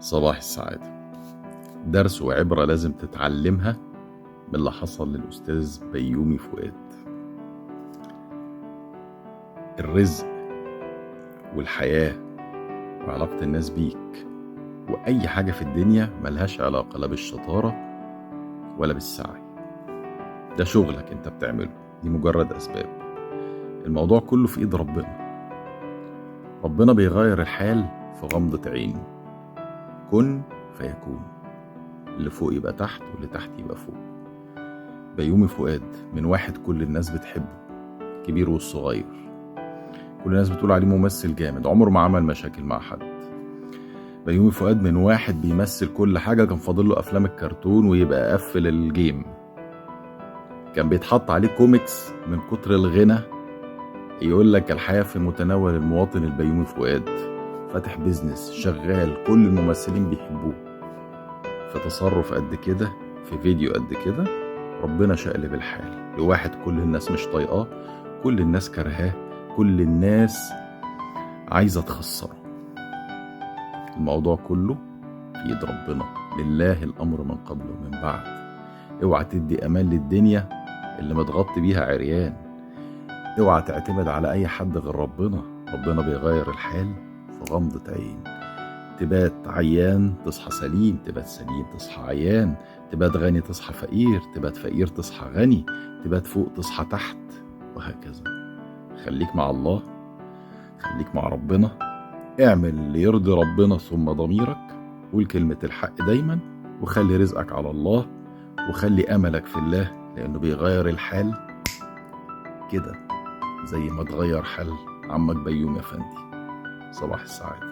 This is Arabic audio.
صباح السعادة. درس وعبرة لازم تتعلمها من اللي حصل للأستاذ بيومي فؤاد. الرزق والحياة وعلاقة الناس بيك وأي حاجة في الدنيا ملهاش علاقة لا بالشطارة ولا بالسعي. ده شغلك انت بتعمله، دي مجرد أسباب. الموضوع كله في إيد ربنا بيغير الحال في غمضة عينه. كن فيكون، اللي فوق يبقى تحت واللي تحت يبقى فوق. بيومي فؤاد من واحد كل الناس بتحبه، كبير والصغير، كل الناس بتقول عليه ممثل جامد، عمره ما عمل مشاكل مع حد. بيومي فؤاد من واحد بيمثل كل حاجة، كان فاضل له أفلام الكرتون ويبقى قفل الجيم. كان بيتحط عليه كوميكس من كتر الغنى، يقول لك الحياة في متناول المواطن البيومي فؤاد. فاتح بيزنس، شغال، كل الممثلين بيحبوه. في تصرف قد كده، في فيديو قد كده، ربنا شقلب الحال لواحد كل الناس مش طايقاه، كل الناس كرهاه، كل الناس عايزة تخسره. الموضوع كله في ايد ربنا، لله الامر من قبل ومن بعد. اوعى تدي امان للدنيا اللي متغطي بيها عريان. اوعى تعتمد على اي حد غير ربنا بيغير الحال في غمضة عين. تبات عيان تصحى سليم، تبات سليم تصحى عيان، تبات غني تصحى فقير، تبات فقير تصحى غني، تبات فوق تصحى تحت، وهكذا. خليك مع الله، خليك مع ربنا، اعمل اللي يرضي ربنا ثم ضميرك، قول كلمة الحق دايما، وخلي رزقك على الله، وخلي أملك في الله، لأنه بيغير الحال كده زي ما تغير حال عمك بيومي أفندي. صباح السعادة.